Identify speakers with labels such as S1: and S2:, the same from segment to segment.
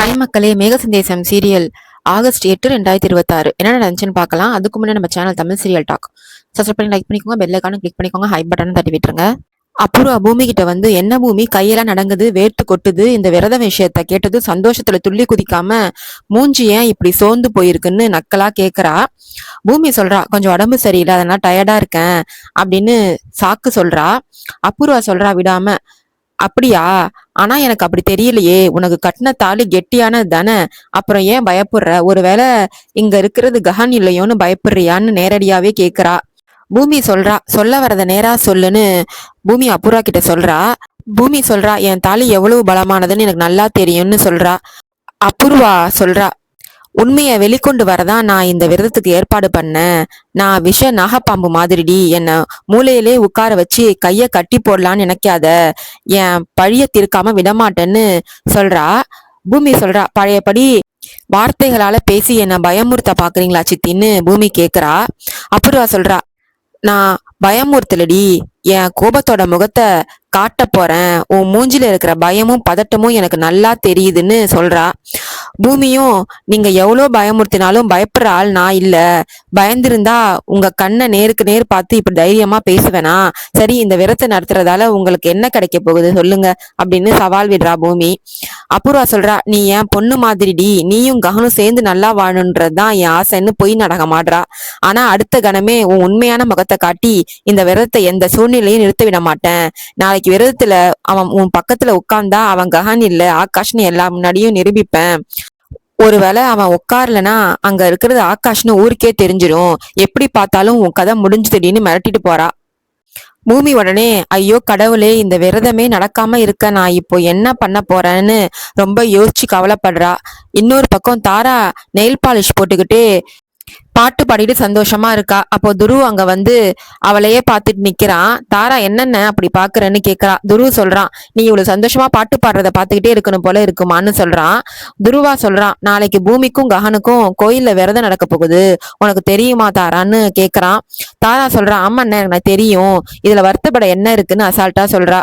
S1: Hi மக்களே, மேக சந்தேசம் serial August 8 2026 என்ன நடந்துச்சுன்னு பார்க்கலாம். அதுக்கு முன்னாடி நம்ம channel Tamil serial talk subscribe பண்ணி லைக் பண்ணிக்கோங்க, பெல் ஐகானை கிளிக் பண்ணிக்கோங்க, ஹை பட்டனை தட்டி விட்டுருங்க. அப்புறம் பூமி கிட்ட வந்து என்ன பூமி கையெல்லாம் நடங்குது, வேர்த்து கொட்டுது, இந்த விரத விஷயத்த கேட்டது சந்தோஷத்துல துள்ளி குதிக்காம மூஞ்சி ஏன் இப்படி சோர்ந்து போயிருக்குன்னு நக்கலா கேக்குறா. பூமி சொல்றா, கொஞ்சம் உடம்பு சரியில்லை, அதனால டயர்டா இருக்கேன் அப்படின்னு சாக்கு சொல்றா. அபூர்வா சொல்றா விடாம, அப்படியா? ஆனா எனக்கு அப்படி தெரியலையே, உனக்கு கட்டின தாலி கெட்டியானது தானே, அப்புறம் ஏன் பயப்படுற? ஒருவேளை இங்க இருக்கிறது கஹன் இல்லையோன்னு பயப்படுறியான்னு நேரடியாவே கேக்குறா. பூமி சொல்றா, சொல்ல வரத நேரா சொல்லுன்னு பூமி அப்புறா கிட்ட சொல்றா. பூமி சொல்றா, என் தாலி எவ்வளவு பலமானதுன்னு எனக்கு நல்லா தெரியும்னு சொல்றா. அபூர்வா சொல்றா, உண்மையை வெளிக்கொண்டு வரதான் நான் இந்த விரதத்துக்கு ஏற்பாடு பண்ணேன். நான் விஷ நாகப்பாம்பு மாதிரிடி, என்ன மூளையிலே உட்கார வச்சு கைய கட்டி போடலான்னு நினைக்காத, என் பழிய தீர்க்காம விடமாட்டேன்னு சொல்றா. பூமி சொல்றா, பழையபடி வார்த்தைகளால பேசி என்ன பயமுறுத்த பாக்குறீங்களா சித்தின்னு பூமி கேக்குறா. அபூர்வா சொல்றா, நான் பயமுறுத்தலடி, என் கோபத்தோட முகத்தை காட்ட போறேன், உன் மூஞ்சில இருக்கிற பயமும் பதட்டமும் எனக்கு நல்லா தெரியுதுன்னு சொல்றா. பூமியும், நீங்க எவ்வளோ பயமுறுத்தினாலும் பயப்படுற ஆள் நான் இல்ல, பயந்திருந்தா உங்க கண்ணை நேருக்கு நேர் பார்த்து இப்படி தைரியமா பேசுவேனா? சரி, இந்த விரத்தை நடத்துறதால உங்களுக்கு என்ன கிடைக்க போகுது சொல்லுங்க அப்படின்னு சவால் விடுறா பூமி. அபூர்வா சொல்றா, நீ என் பொண்ணு மாதிரிடி, நீயும் ககனும் சேர்ந்து நல்லா வாழணுன்றதுதான் என் ஆசைன்னு பொய் நாடகம் ஆடுறா. ஆனா அடுத்த கணமே உன் உண்மையான முகத்தை காட்டி இந்த விரதத்தை எந்த சூழ்நிலையும் நிறுத்த விட மாட்டேன். நாளைக்கு விரதத்துல அவன் உன் பக்கத்துல உட்கார்ந்தா அவன் கஹன் இல்ல ஆகாஷ்னு எல்லா முன்னாடியும் நிரூபிப்பேன். ஒருவேளை அவன் உட்காரலனா அங்க இருக்கிறது ஆகாஷ்னு ஊருக்கே தெரிஞ்சிடும். எப்படி பார்த்தாலும் உன் கதை முடிஞ்சுதுடின்னு மிரட்டிட்டு போறா. பூமி உடனே, ஐயோ கடவுளே, இந்த விரதமே நடக்காம இருக்க நான் இப்போ என்ன பண்ண போறேன்னு ரொம்ப யோசிச்சு கவலைப்படுறா. இன்னொரு பக்கம் தாரா நெயில் பாலிஷ் போட்டுக்கிட்டு பாட்டு பாடிட்டு சந்தோஷமா இருக்கா. அப்போ துரு அங்க வந்து அவளையே பார்த்துட்டு நிக்கிறான். தாரா, என்னென்ன அப்படி பாக்குறேன்னு கேக்குறா. துரு சொல்றான், நீ இவ்வளவு சந்தோஷமா பாட்டு பாடுறத பாத்துக்கிட்டே இருக்கணும் போல இருக்குமான்னு சொல்றான். துருவா சொல்றான், நாளைக்கு பூமிக்கும் ககனுக்கும் கோயில்ல விரதம் நடக்க போகுது, உனக்கு தெரியுமா தாரான்னு கேக்குறான். தாரா சொல்றான், ஆமாண்ணே எனக்கு தெரியும், இதுல வருத்தப்பட என்ன இருக்குன்னு அசால்ட்டா சொல்றா.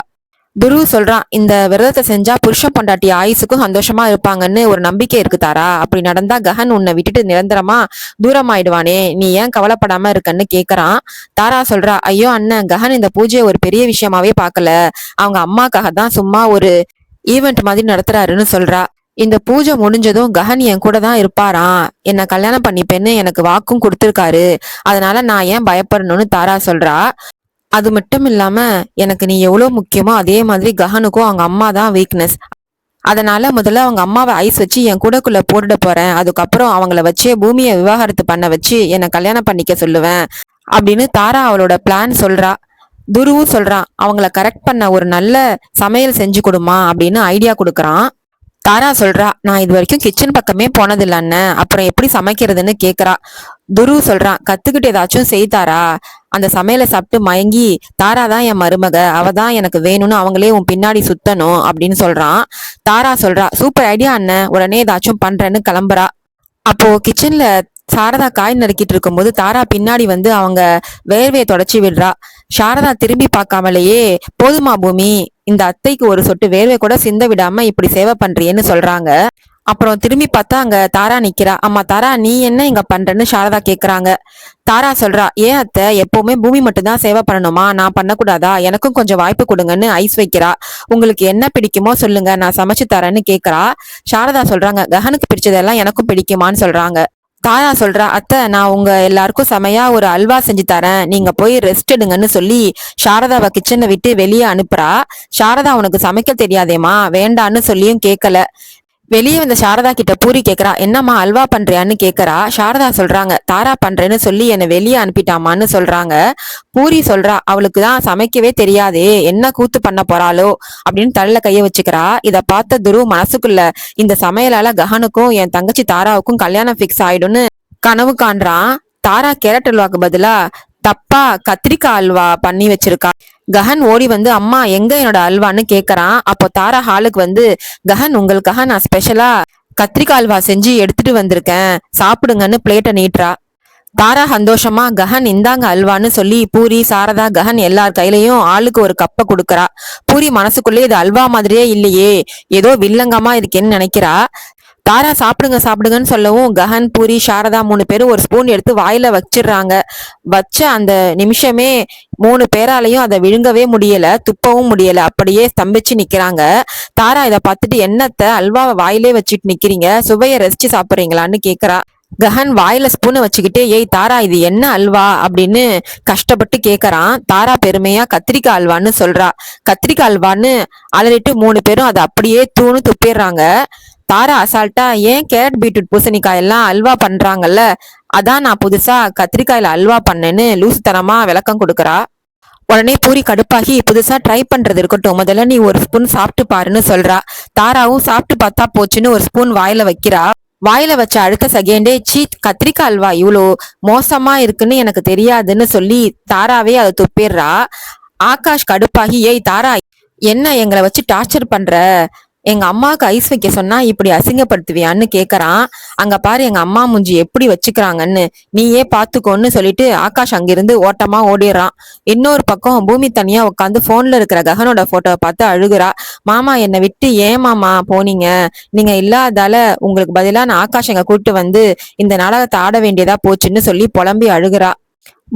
S1: துரு சொல்றான், இந்த விரதத்தை செஞ்சா புருஷன் பொண்டாட்டி ஆயுசுக்கும் சந்தோஷமா இருப்பாங்கன்னு ஒரு நம்பிக்கை இருக்கு தாரா. அப்படி நடந்தா கஹன் உன்னை விட்டுட்டு நிரந்தரமா தூரமாயிடுவானே, நீ ஏன் கவலைப்படாம இருக்கன்னு கேக்குறான். தாரா சொல்றா, ஐயோ அண்ணன், கஹன் இந்த பூஜையை ஒரு பெரிய விஷயமாவே பாக்கல, அவங்க அம்மாக்காக தான் சும்மா ஒரு ஈவெண்ட் மாதிரி நடத்துறாருன்னு சொல்றா. இந்த பூஜை முடிஞ்சதும் கஹன் என் கூட தான் இருப்பாராம், என்ன கல்யாணம் பண்ணிப்பேன்னு எனக்கு வாக்கும் கொடுத்துருக்காரு, அதனால நான் ஏன் பயப்படணும்னு தாரா சொல்றா. அது மட்டும் இல்லாம எனக்கு நீ எவ்வளவு முக்கியமோ அதே மாதிரி கஹனுக்கும் அவங்க அம்மா தான் வீக்னஸ், அதனால முதல்ல அவங்க அம்மாவை ஐஸ் வச்சு என் கூடக்குள்ள போட்டுட போறேன், அதுக்கப்புறம் அவங்கள வச்சே பூமியை விவாகரத்து பண்ண வச்சு என்னை கல்யாணம் பண்ணிக்க சொல்லுவேன் அப்படின்னு தாரா அவளோட பிளான் சொல்றா. துருவும் சொல்றான், அவங்கள கரெக்ட் பண்ண ஒரு நல்ல சமையல் செஞ்சு கொடுமா அப்படின்னு ஐடியா கொடுக்கறான். தாரா சொல்றா, நான் இது வரைக்கும் கிச்சன் பக்கமே போனதில்ல அண்ணன், அப்புறம் எப்படி சமைக்கிறதுன்னு கேக்குறா. துரு சொல்றான், கத்துக்கிட்டு ஏதாச்சும் செய்தாரா, அந்த சமையலை சாப்பிட்டு மயங்கி தாரா தான் என் மருமக, அவ தான் எனக்கு வேணும்னு அவங்களே உன் பின்னாடி சுத்தணும் அப்படின்னு சொல்றான். தாரா சொல்றா, சூப்பர் ஐடியா அண்ணன், உடனே ஏதாச்சும் பண்றேன்னு கிளம்புறா. அப்போ கிச்சன்ல சாரதா காய் நறுக்கிட்டு இருக்கும்போது தாரா பின்னாடி வந்து அவங்க வேர்வையை தொடச்சி விடுறா. சாரதா திரும்பி பார்க்காமலேயே, போதுமா பூமி, இந்த அத்தைக்கு ஒரு சொட்டு வேர்வை கூட சிந்த விடாம இப்படி சேவை பண்றியேன்னு சொல்றாங்க. அப்புறம் திரும்பி பார்த்தா அங்க தாரா நிக்கிறா. அம்மா தாரா, நீ என்ன இங்க பண்றன்னு சாரதா கேக்குறாங்க. தாரா சொல்றா, ஏன் அத்தை, எப்பவுமே பூமி மட்டும் தான் சேவை பண்ணணுமா, நான் பண்ணக்கூடாதா, எனக்கும் கொஞ்சம் வாய்ப்பு கொடுங்கன்னு ஐஸ் வைக்கிறா. உங்களுக்கு என்ன பிடிக்குமோ சொல்லுங்க, நான் சமைச்சு தரேன்னு கேக்குறா. சாரதா சொல்றாங்க, ககனுக்கு பிடிச்சதெல்லாம் எனக்கும் பிடிக்குமான்னு சொல்றாங்க. தாரா சொல்றா, அத்தை நான் உங்க எல்லாருக்கும் செமையா ஒரு அல்வா செஞ்சு தரேன், நீங்க போய் ரெஸ்ட் எடுங்கன்னு சொல்லி சாரதாவை கிச்சனை விட்டு வெளியே அனுப்புறா. சாரதா, உனக்கு சமைக்க தெரியாதேமா, வேண்டான்னு சொல்லியும் கேட்கல. வெளியே வந்த சாரதா கிட்ட பூரி கேக்குறா, என்னம்மா அல்வா பண்றியான்னு கேக்குறா. சாரதா சொல்றாங்க, தாரா பண்றேன்னு சொல்லி என்னை வெளியே அனுப்பிட்டாமான்னு சொல்றாங்க. பூரி சொல்றா, அவளுக்கு தான் சமைக்கவே தெரியாதே, என்ன கூத்து பண்ண போறாளோ அப்படின்னு தலையில கைய வச்சுக்கிறா. இத பார்த்த துரு மனசுக்குள்ள, இந்த சமையலால ககனுக்கும் என் தங்கச்சி தாராவுக்கும் கல்யாணம் பிக்ஸ் ஆயிடும்னு கனவு காண்றான். தாரா கேரட் அல்வாக்கு பதிலா தப்பா கத்திரிக்காய் அல்வா பண்ணி வச்சிருக்கா. கஹன் ஓடி வந்து, அம்மா எங்க என்னோட அல்வான்னு கேக்குறான். அப்போ தாரா ஹாலுக்கு வந்து, கஹன் உங்களுக்காக நான் ஸ்பெஷலா கத்திரிக்காய் அல்வா செஞ்சு எடுத்துட்டு வந்திருக்கேன், சாப்பிடுங்கன்னு பிளேட்டை நீட்டுறா. தாரா சந்தோஷமா, கஹன் இந்தாங்க அல்வான்னு சொல்லி பூரி, சாரதா, கஹன் எல்லார் கையிலயும் ஆளுக்கு ஒரு கப்பை கொடுக்கறா. பூரி மனசுக்குள்ளே இது அல்வா மாதிரியே இல்லையே, ஏதோ வில்லங்கமா இருக்கேன்னு நினைக்கிறா. தாரா சாப்பிடுங்க சாப்பிடுங்கன்னு சொல்லவும் கஹன், பூரி, சாரதா 3 பேரும் ஒரு ஸ்பூன் எடுத்து வாயில வச்சிடுறாங்க. வச்ச அந்த நிமிஷமே 3 பேராலையும் அதை விழுங்கவே முடியல, துப்பவும் முடியல. அப்படியே ஸ்தம்பிச்சு நிக்கிறாங்க. தாரா இதை பார்த்துட்டு, என்னத்த அல்வாவை வாயிலே வச்சுட்டு நிக்கிறீங்க, சுவையை ரசிச்சு சாப்பிடுறீங்களான்னு கேக்குறா. கஹன் வாயில ஸ்பூனை வச்சுக்கிட்டே, ஏய் தாரா இது என்ன அல்வா அப்படின்னு கஷ்டப்பட்டு கேக்குறான். தாரா பெருமையா கத்திரிக்காய் அல்வான்னு சொல்றா. கத்திரிக்காய் அல்வான்னு அலறிட்டு 3 பேரும் அதை அப்படியே தூணு துப்பிடுறாங்க. தாரா அசால்ட்டா, ஏன் கேரட் பீட்ரூட் பூசணிக்காய் எல்லாம் அல்வா பண்றாங்கல்ல, அதான் நான் புதுசா கத்திரிக்காயில அல்வா பண்ணேன்னு லூசுத்தனமா விளக்கம் கொடுக்கறா. உடனே பூரி கடுப்பாகி, புதுசா ட்ரை பண்றது இருக்கட்டும், முதல்ல நீ ஒரு ஸ்பூன் சாப்பிட்டு பாருன்னு சொல்றா. தாராவும் சாப்பிட்டு பார்த்தா போச்சுன்னு ஒரு ஸ்பூன் வாயில வைக்கிறா. வாயில வச்ச அடுத்த செகண்டே, சீ கத்திரிக்காய் அல்வா இவ்வளோ மோசமா இருக்குன்னு எனக்கு தெரியாதுன்னு சொல்லி தாராவே அதை துப்பிடுறா. ஆகாஷ் கடுப்பாகி, ஏய் தாரா என்ன எங்களை வச்சு டார்ச்சர் பண்ற, எங்க அம்மாவுக்கு ஐஸ் வைக்க சொன்னா இப்படி அசிங்கப்படுத்துவியான்னு கேக்குறான். அங்க பாரு எங்க அம்மா மூஞ்சி எப்படி வச்சுக்கிறாங்கன்னு, நீயே பாத்துக்கோன்னு சொல்லிட்டு ஆகாஷ் அங்கிருந்து ஓட்டமா ஓடிடுறான். இன்னொரு பக்கம் பூமி தனியா உட்காந்து போன்ல இருக்கிற ககனோட போட்டோவை பார்த்து அழுகுறா. மாமா என்னை விட்டு ஏன் மாமா போனீங்க, நீங்க இல்லாதால உங்களுக்கு பதிலா நான் ஆகாஷ் எங்க கூப்பிட்டு வந்து இந்த நாடகத்தை ஆட வேண்டியதா போச்சுன்னு சொல்லி புலம்பி அழுகுறா.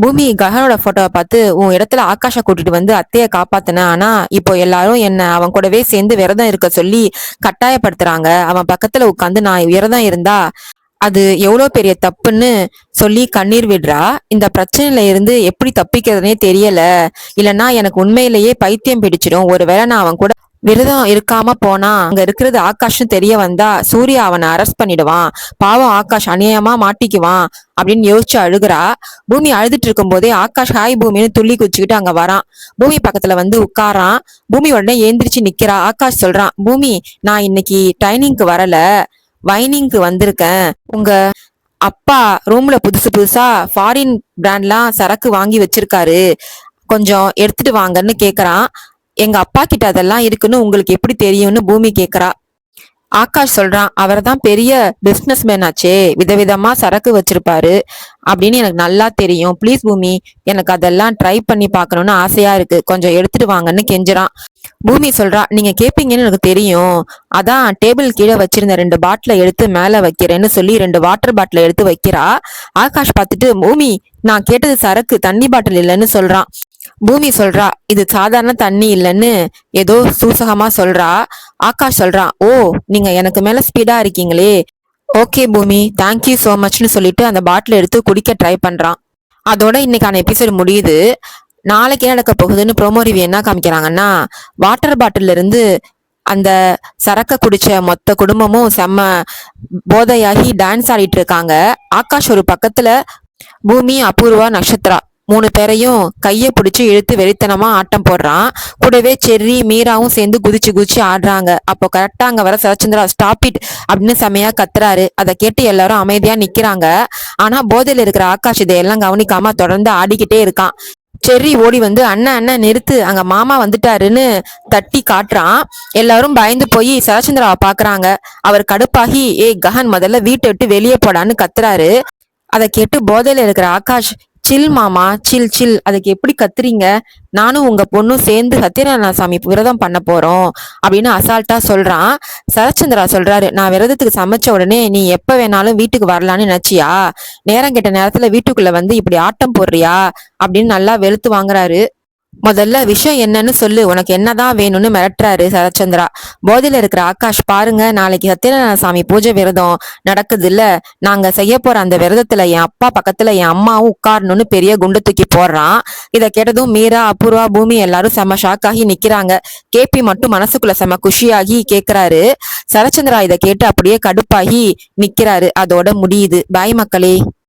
S1: பூமி ககனோட போட்டோவை பார்த்து, உன் இடத்துல ஆகாஷ கூட்டிட்டு வந்து அத்தைய காப்பாத்தின, ஆனா இப்போ எல்லாரும் என்ன அவன் கூடவே சேர்ந்து விரதம் இருக்க சொல்லி கட்டாயப்படுத்துறாங்க. அவன் பக்கத்துல உட்காந்து நான் விரதம் இருந்தா அது எவ்வளவு பெரிய தப்புன்னு சொல்லி கண்ணீர் விடுறா. இந்த பிரச்சனையில இருந்து எப்படி தப்பிக்கிறதுனே தெரியல, இல்லைன்னா எனக்கு உண்மையிலேயே பைத்தியம் பிடிச்சிடும். ஒருவேளை நான் அவன் கூட விரதம் இருக்காம போனா அங்க இருக்கிறது ஆகாஷ்னு தெரிய வந்தா சூர்யா அவனை அரெஸ்ட் பண்ணிடுவான், பாவம் ஆகாஷ் அநியாயமா மாட்டிக்குவான் அப்படின்னு யோசிச்சு அழுகுறா. பூமி அழுதுட்டு இருக்கும் போதே ஆகாஷ் ஹாய் பூமின்னு துள்ளி குச்சிக்கிட்டு அங்க வரான். பூமி பக்கத்துல வந்து உட்காரான். பூமி உடனே ஏந்திரிச்சு நிக்கிறா. ஆகாஷ் சொல்றான், பூமி நான் இன்னைக்கு ட்ரைனிங்க்கு வரல, வைனிங்க்கு வந்திருக்கேன். உங்க அப்பா ரூம்ல புதுசு புதுசா ஃபாரின் பிராண்ட்லாம் சரக்கு வாங்கி வச்சிருக்காரு, கொஞ்சம் எடுத்துட்டு வாங்கன்னு கேக்குறான். எங்க அப்பா கிட்ட அதெல்லாம் இருக்குன்னு உங்களுக்கு எப்படி தெரியும்னு பூமி கேக்குறா. ஆகாஷ் சொல்றான், அவர் தான் பெரிய பிசினஸ் மேன் ஆச்சே, விதவிதமா சரக்கு வச்சிருப்பாரு அப்படின்னு எனக்கு நல்லா தெரியும். ப்ளீஸ் பூமி, எனக்கு அதெல்லாம் ட்ரை பண்ணி பார்க்கணும்னு ஆசையா இருக்கு, கொஞ்சம் எடுத்துட்டு வாங்கன்னு கெஞ்சுறான். பூமி சொல்றா, நீங்க கேப்பீங்கன்னு எனக்கு தெரியும், அதான் டேபிள் கீழே வச்சிருந்த 2 பாட்டிலை எடுத்து மேல வைக்கிறேன்னு சொல்லி 2 வாட்டர் பாட்டிலை எடுத்து வைக்கிறா. ஆகாஷ் பார்த்துட்டு, பூமி நான் கேட்டது சரக்கு, தண்ணி பாட்டில் இல்லைன்னு சொல்றான். பூமி சொல்றா, இது சாதாரண தண்ணி இல்லைன்னு ஏதோ சூசகமா சொல்றா. ஆகாஷ் சொல்றான், ஓ நீங்க எனக்கு மேல ஸ்பீடா இருக்கீங்களே, ஓகே பூமி தேங்க்யூ சோ மச்னு சொல்லிட்டு அந்த பாட்டில் எடுத்து குடிக்க ட்ரை பண்றான். அதோட இன்னைக்கான எபிசோட் முடியுது. நாளைக்கு என்ன நடக்க போகுதுன்னு ப்ரோமோ ரிவ்யூ என்ன காமிக்கிறாங்கன்னா, வாட்டர் பாட்டில் இருந்து அந்த சரக்க குடிச்ச மொத்த குடும்பமும் செம்ம போதையாகி டான்ஸ் ஆடிட்டு இருக்காங்க. ஆகாஷ் ஒரு பக்கத்துல, பூமி, அபூர்வா, நட்சத்திரா 3 பேரையும் கைய பிடிச்சு இழுத்து வெறித்தனமா ஆட்டம் போடுறான். கூடவே செர்ரி, மீராவும் சேர்ந்து குதிச்சு குதிச்சு ஆடுறாங்க. அப்போ கரெக்டா அங்க வர சரச்சந்திரா ஸ்டாப் இட் அப்படின்னு செமையா கத்துறாரு. அதை கேட்டு எல்லாரும் அமைதியா நிக்கிறாங்க. ஆனா போதையில இருக்கிற ஆகாஷ் இதையெல்லாம் கவனிக்காம தொடர்ந்து ஆடிக்கிட்டே இருக்கான். செர்ரி ஓடி வந்து, அண்ணன் அண்ணன் நிறுத்து, அங்க மாமா வந்துட்டாருன்னு தட்டி காட்டுறான். எல்லாரும் பயந்து போய் சரச்சந்திராவை பாக்குறாங்க. அவர் கடுப்பாகி, ஏய் கஹன் முதல்ல வீட்டை விட்டு வெளியே போடான்னு கத்துறாரு. அதை கேட்டு போதையில இருக்கிற ஆகாஷ், சில் மாமா சில் சில், அதுக்கு எப்படி கத்துறீங்க, நானும் உங்க பொண்ணும் சேர்ந்து சத்யநாராயண சாமி விரதம் பண்ண போறோம் அப்படின்னு அசால்ட்டா சொல்றான். சரச்சந்திரா சொல்றாரு, நான் விரதத்துக்கு சமைச்ச உடனே நீ எப்ப வேணாலும் வீட்டுக்கு வரலான்னு நினைச்சியா, நேரம் கெட்ட நேரத்துல வீட்டுக்குள்ள வந்து இப்படி ஆட்டம் போடுறியா அப்படின்னு நல்லா வெளுத்து வாங்குறாரு. முதல்ல விஷயம் என்னன்னு சொல்லு, உனக்கு என்னதான் வேணும்னு மிரட்டுறாரு சரச்சந்திரா. போதையில இருக்கிற ஆகாஷ், பாருங்க நாளைக்கு சத்யநாராயண சாமி பூஜை விரதம் நடக்குது இல்ல, நாங்க செய்ய போற அந்த விரதத்துல என் அப்பா பக்கத்துல என் அம்மாவும் உட்காரணும்னு பெரிய குண்டு தூக்கி போடுறான். இதை கேட்டதும் மீரா, அபூர்வா, பூமி எல்லாரும் செம ஷாக் ஆகி நிக்கிறாங்க. கேபி மட்டும் மனசுக்குள்ள செம குஷியாகி கேக்குறாரு. சரச்சந்திரா இதை கேட்டு அப்படியே கடுப்பாகி நிக்கிறாரு. அதோட முடியுது. பாய் மக்களே.